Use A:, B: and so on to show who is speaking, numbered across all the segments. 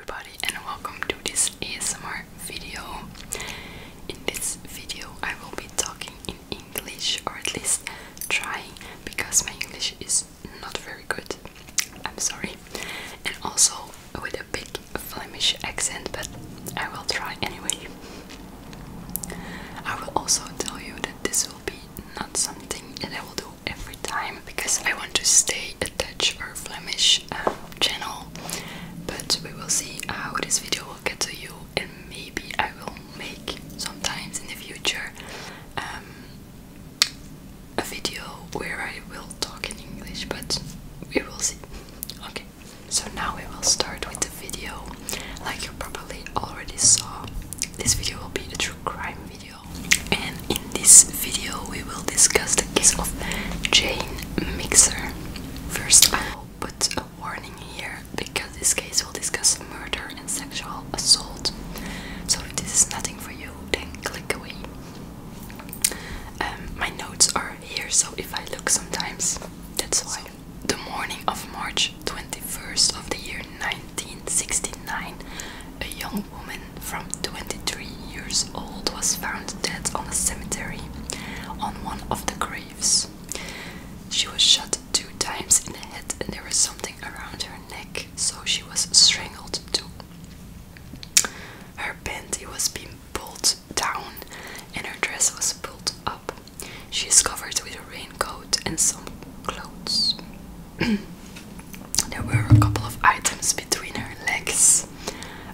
A: everybody, and welcome to this ASMR video. In this video I will be talking in English, or at least trying, because my English is not very good. I'm sorry. And also with a big Flemish accent, but I will try anyway. I will also tell you that this will be not something that I will do every time, because I want to stay a Dutch or Flemish channel, but we will see how this video will get to you, and maybe I will make sometimes in the future a video where I will talk in English, but we will see. Okay, so now we will start with the video. Like you probably already saw, this video will be a true crime video, and in this video we will discuss the case of Jane Mixer. First I will put a warning here, because this case will discuss murder and sexual assault. So if this is nothing for you, then click away. My notes are here, so if I look sometimes, that's why. The morning of March 21st of the year 1969, a young woman from 23 years old was found dead on a cemetery on one of the graves. She was shot 2 times in the head, and there was something around her neck, so she was strangled too. Her panty was being pulled down and her dress was pulled up. She is covered with a raincoat and some clothes. There were a couple of items between her legs,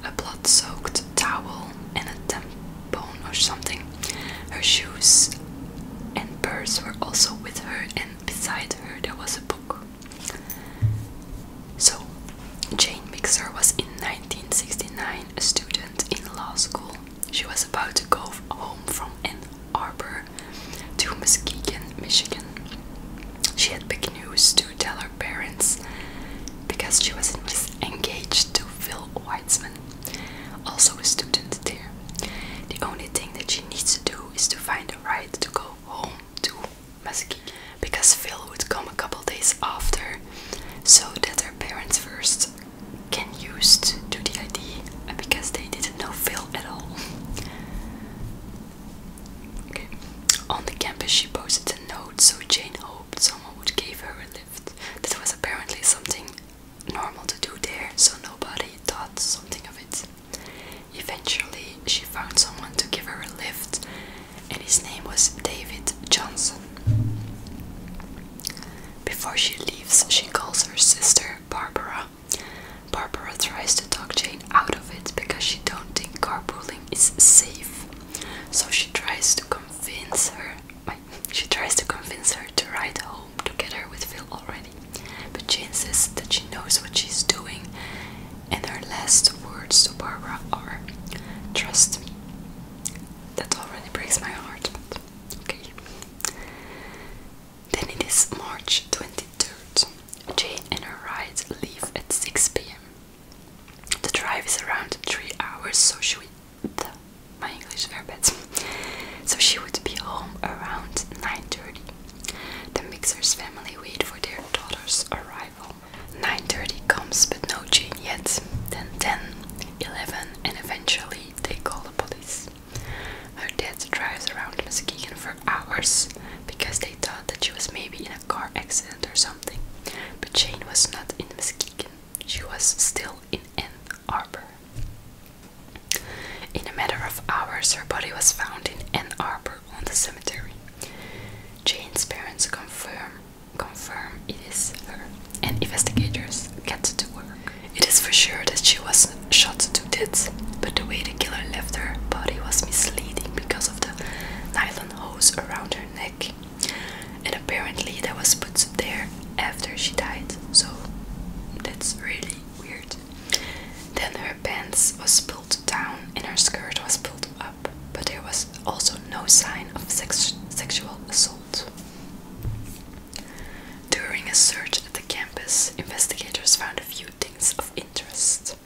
A: a blood-soaked towel and a tampon or something. Her shoes and purse were also with her, and beside her there was a book. So, Jane Mixer was in 1969 a student in law school. She was about to go home from Ann Arbor to Muskegon, Michigan. She had big news to tell her parents, because she was engaged to Phil Weitzman, also a student there. The only thing that she needs to do is to find a ride to go home to Muskegon, because Phil would come a couple days after, so that her parents first get used to the idea, because they didn't know Phil at all. Okay. On the campus she posted a note, so Jane hoped someone would give her a lift. That was apparently something normal to do there, so nobody thought something of it. Eventually she found someone to give her a lift, and his name was David Johnson. Before she leaves, she calls her sister Barbara. Barbara tries to talk Jane out of it, because she don't think carpooling is safe. So she tries to convince her to ride home together with Phil already. But Jane says that she knows what she's doing, and her last words to Barbara are, "Trust me." That already breaks my heart, but okay. Then it is March 23rd. Jane and her ride leave at 6 p.m. The drive is around 3 hours, so my English is very bad. So she would be home around 9:30. The Mixer's family wait for their daughter's arrival. 9:30 comes, but no Jane yet. Then 10, 11, and eventually they call the police. Her dad drives around Muskegon for hours, because they thought that she was maybe in a car accident or something. But Jane was not in Muskegon. She was still in Ann Arbor. In a matter of hours, her body was found in Ann Arbor on the cemetery. Jane's parents confirm it is her, and investigators get to work. It is for sure that she was shot to death, but the way the killer left her body was misleading, because of the nylon hose around her neck, and apparently that was put there after she died, so that's really weird. Then her pants was pulled down and her skirt was pulled up, but there was also no sign of sexual assault. During a search at the campus, investigators found a few things of interest.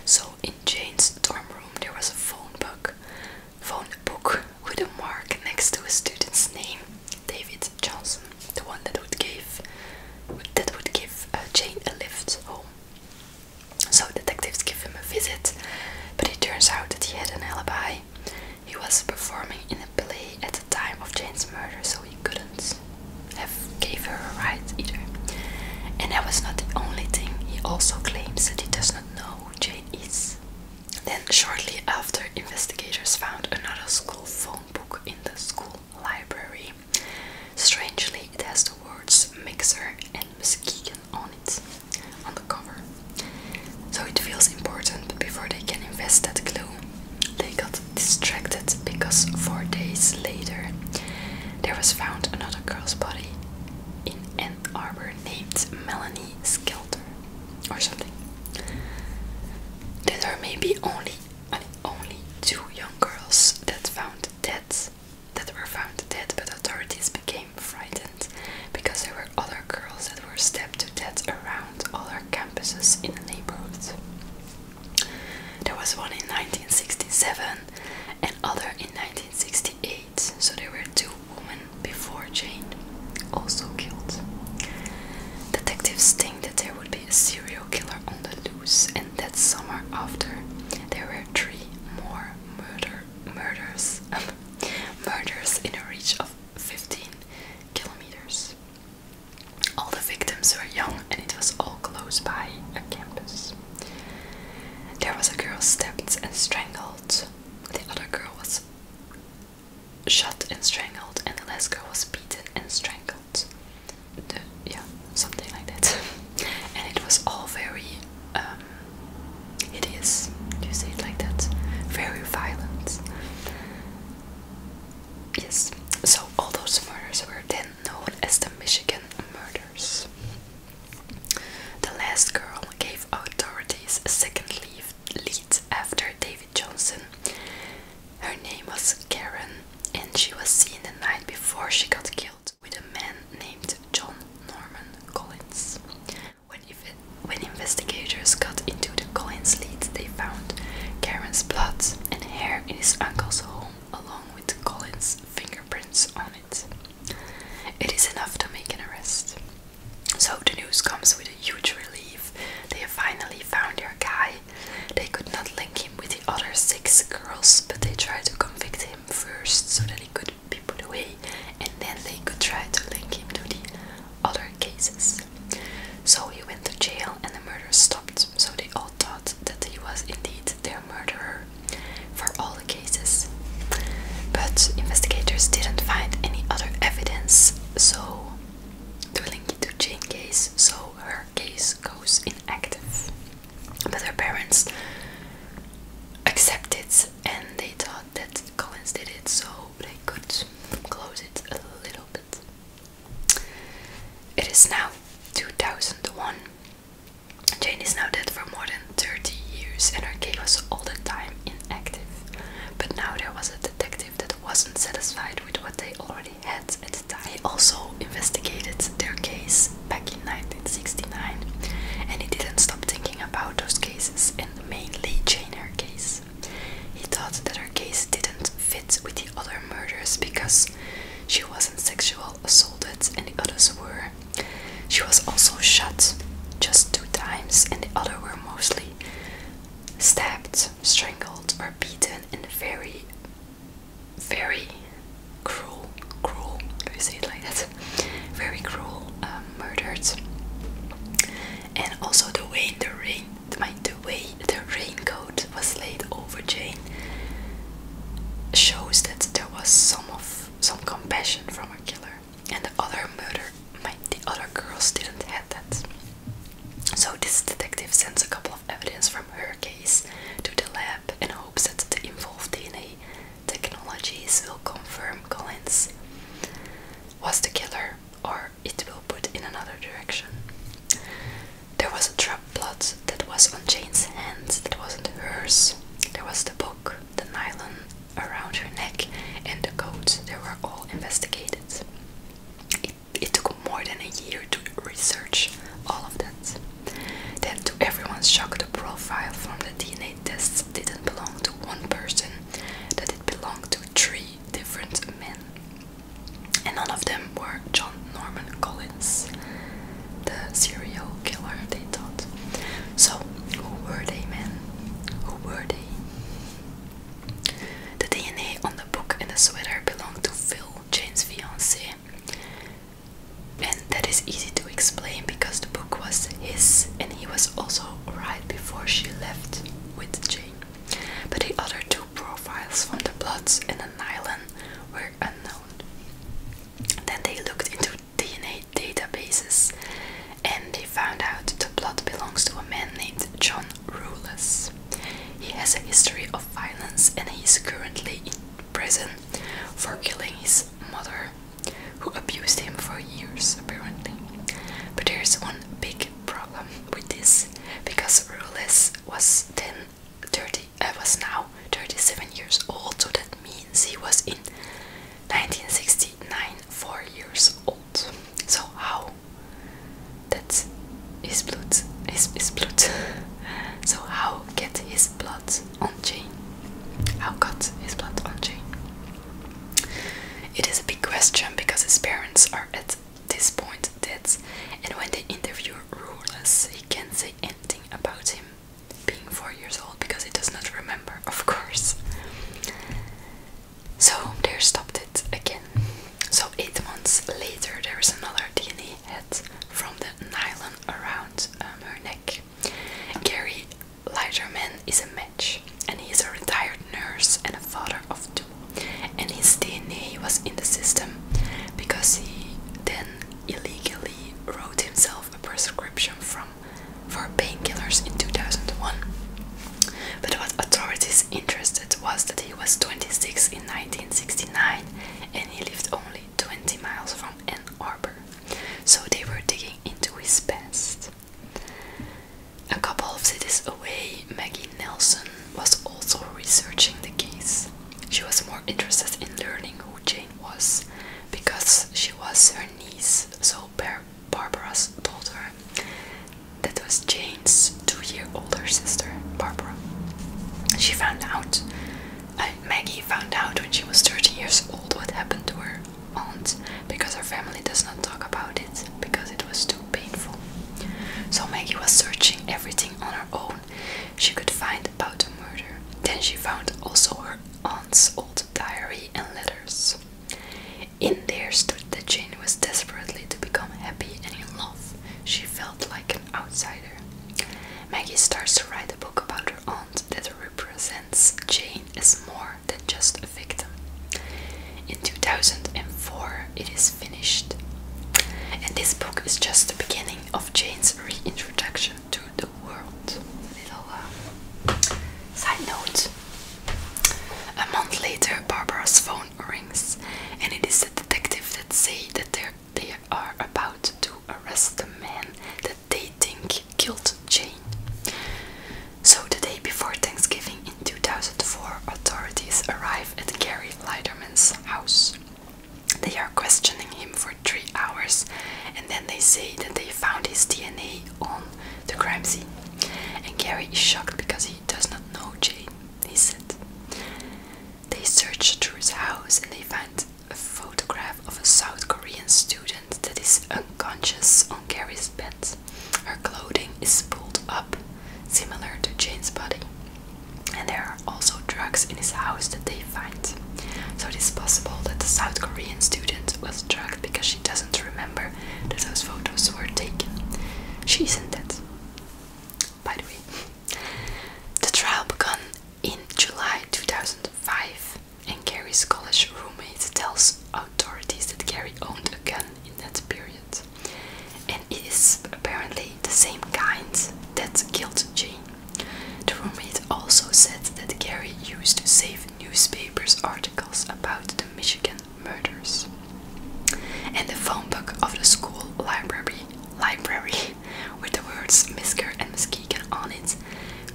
A: So in Jane's dorm room there was a phone book with a mark next to a student's name, David Johnson, the one that would give Jane a lift home. So detectives give him a visit Arbor named Melanie Skelter or something. There may be only two young girls that were found dead, but authorities became frightened because there were other girls that were stabbed to death around other campuses in the neighborhood. There was one in 1967 and other in 1968, so there were two women before Jane also killed. Detectives think that there would be a serial killer on the loose, and that summer after there were 3 more murders in a reach of 15 kilometers. All the victims were young and it was all close by a campus. There was a girl stabbed and strangled, the other girl was shot and strangled, and the last girl was beaten and strangled. Something like that. And it was all very hideous. Do you say it like that? Very violent. Yes. So all those murders were then known as the Michigan murders. The last girl gave authorities a second lead after David Johnson. Her name was Karen, and she was seen the night before she got killed with a man named John Norman Collins. When investigators got into the Collins lead, they found Karen's blood and hair in his uncle's home, along with Collins' fingerprints on it. It is enough to make an arrest. So the news comes with a huge relief. They have finally found their guy. They could not link him with the other 6 girls, but they tried to convict him first so that he could be put away, and then they could try to link him to the other cases. So he went to jail and the murder stopped, so they all thought that he was indeed their murderer for all the cases. But investigators didn't find any other evidence so to link it to Jane's case, so her case goes inactive. But her parents accepted and they thought that Collins did it, so they could close it a little bit. It is now 2001. Jane is now dead for more than 30 years and her case was all the time inactive. But now there was a detective that wasn't satisfied with what they already had at the time. He also investigated their case back in 1969 and he didn't stop thinking about those cases, and mainly Jane, her case. He thought that her case didn't fit with the other murders because she wasn't sexual assaulted and the others were. She was also shot just 2 times and the other were mostly stabbed, strangled or beaten in very, very cruel, do you say it like that? Very cruel, murdered. And also the way the raincoat was laid over Jane shows that there was some compassion from her killer, and the other girls didn't have that. So this detective sends a couple of evidence from her case to the lab in hopes that the involved DNA technologies will confirm Collins was the killer, or it will put in another direction. There was a drop blood that was on Jane's hand that wasn't hers. There was the book, the nylon around her neck and the coat. They were all investigated. It took more than a year to research all of that. Then to everyone's shock, the profile from the DNA tests didn't belong to one person, that it belonged to 3 different men. And none of them were John Norman Collins, the serial killer, they thought. So, who were they, men? Who were they? The DNA on the book and the sweater belonged to Phil, Jane's fiancé. And that is easy to explain because the book was his and he was also right before she left with Jane. But the other 2 profiles from the blood and the nylon were unknown. Then they looked into DNA databases and they found out the blood belongs to a man named John Rules. He has a history of violence and he is currently in prison for killing his mother, who abused him for years apparently. and she found also her aunt's old diary and letters. In there stood that Jane was desperately to become happy and in love. She felt like an outsider. Maggie starts to write a book about her aunt that represents Jane as more than just a victim. In 2004 it is finished. And this book is just the beginning of Jane's reintroduction to the world. Little side note. A month later, Barbara's phone rings, and it is the detective that say that they are about to arrest the man that they think killed Jane. So the day before Thanksgiving in 2004, authorities arrive at Gary Leiderman's house. They are questioning him for 3 hours, and then they say that they found his DNA on the crime scene. And Gary is shocked because he does not know Jane, he said. They search through his house and they find a photograph of a South Korean student that is unconscious on Gary's bed. Her clothing is pulled up, similar to Jane's body. And there are also drugs in his house that they find. So it is possible that the South Korean student was drugged because she doesn't remember that those photos were taken. She isn't dead, by the way. The trial began in July 2005, and Gary's college roommate tells authorities that Gary owned a gun in that period. And it is apparently the same kind that killed Jane. The roommate also said that Gary used to save newspapers articles about the Michigan murders. And the phone book of the school library with the words Misker and Muskegon on it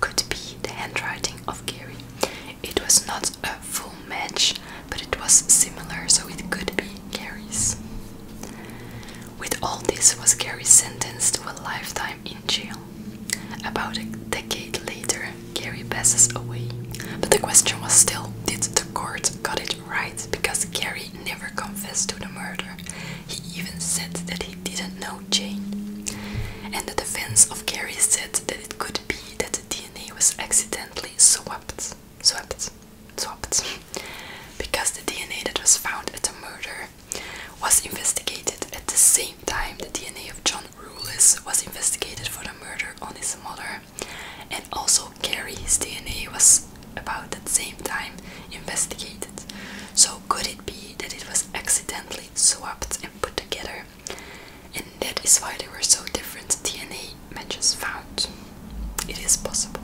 A: could be the handwriting of Gary. It was not a full match, but it was similar, so it could be Gary's. With all this, was Gary sentenced to a lifetime in jail. About a decade later, Gary passes away. But the question was still, did the court got it right? Because Gary never confessed to the murder. He even said that he didn't know Jane. And the defense of Gary said that it could be that the DNA was accidentally swapped. Because the DNA that was found at the murder was investigated at the same time the DNA of John Rulis was investigated for the murder on his mother. And also Gary's DNA was about that same time investigated. So could it be that it was accidentally swapped and put together? And that is why there were so different DNA matches found. It is possible.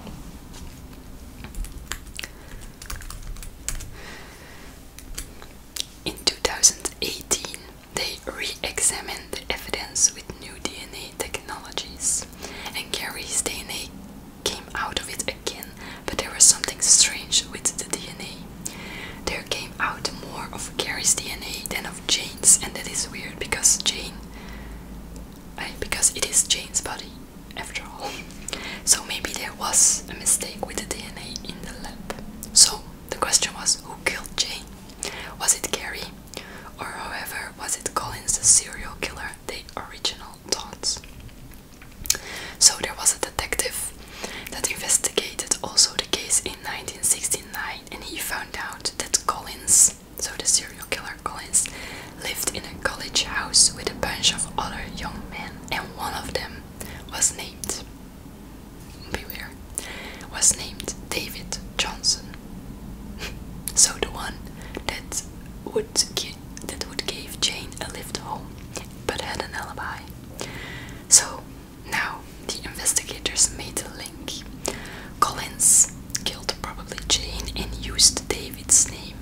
A: In 2018, they re-examined the evidence with new DNA technologies, and Gary's DNA came out of it again, but there was something strange with the DNA. There came out more of Gary's DNA than of Jane's, and that is weird because it is Jane's body after all. So maybe there was a mistake with the DNA in the lab. So the question was, who killed Jane? Was it Gary? Or however, was it Collins, the serial killer they originally thought? So there was a detective that investigated also the case in 1969, and he found out that Collins, so the serial killer Collins, lived in a college house with a bunch of other young men, and one of them was named, beware, was named David Johnson. So the one that would give Jane a lift home, but had an alibi. So now the investigators made a link. Collins killed probably Jane and used David's name.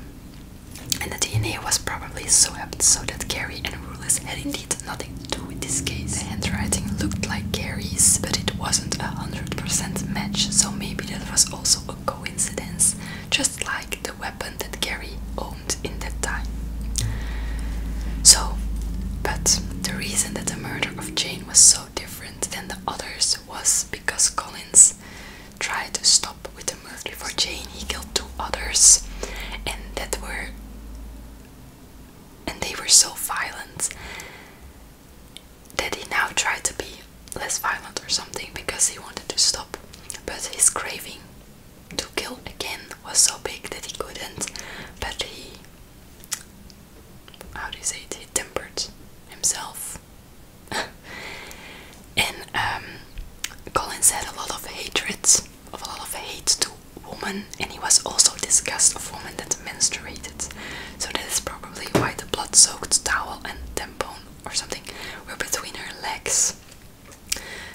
A: And the DNA was probably swapped so that Gary and Rulis had indeed nothing to do with this case. The handwriting looked like Gary's, but it wasn't 100% match, so maybe that was also a coincidence, just like the weapon that Gary owned in that time. So, but the reason that the murder of Jane was so different than the others was because Collins tried to stop with the murder. Before Jane, he killed 2 others, and they were so violent that he now tried to be less violent or something because he wanted to stop. But his craving to kill jail again was so big that he couldn't, but he, how do you say it, he tempered himself. And Collins had a lot of hatred, a lot of hate to women, and he was also disgust of women that menstruated. So that is probably why the blood-soaked towel and tampon or something were between her legs.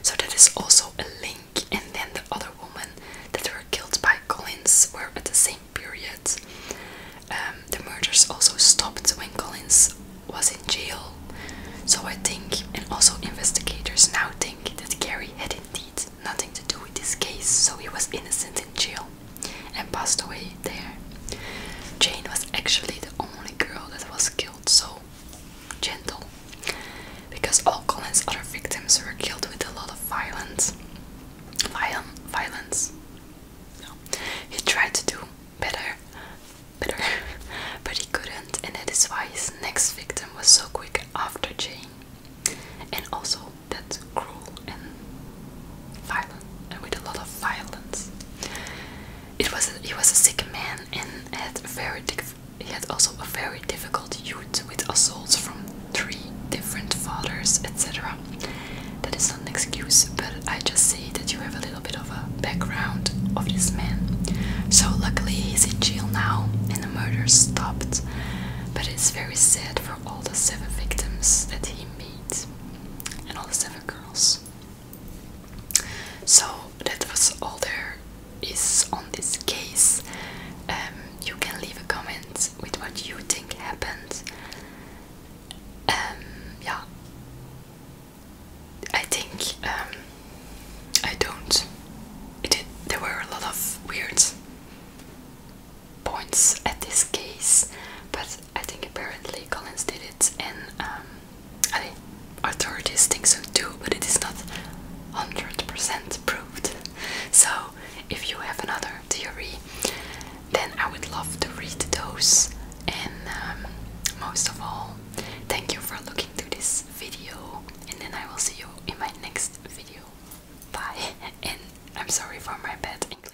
A: So that is also a link. And then the other women that were killed by Collins were at the same period. The murders also stopped when Collins was in jail. So I think, and also investigators now think, that Gary had indeed nothing to do with this case, so he was innocent in jail and passed away there. Jane was actually the only girl that was killed so gentle, because all Collins' other victims were killed with a lot of violence. No. He tried to do better, but he couldn't, and that is why his next victim was so quick after Jane, and also that cruel and violent, and with a lot of violence. He was a sick man and he had also a very difficult youth with assaults from 3 different fathers, etc. That is not an excuse, but I just say that you have a little bit of a background of this man. So luckily he's in jail now and the murder stopped, but it's very sad for all the 7 victims that he made and all the 7 girls. So that was all there is on this case. You can leave a comment with what you think happened. Yeah, I think there were a lot of weird points at this case, but I think apparently Collins did it, and authorities think so too, but it is not 100% proved. So if you have another theory, then I would love to read those. And most of all, thank you for looking to this video, and then I will see you in my next video. Bye. And I'm sorry for my bad English.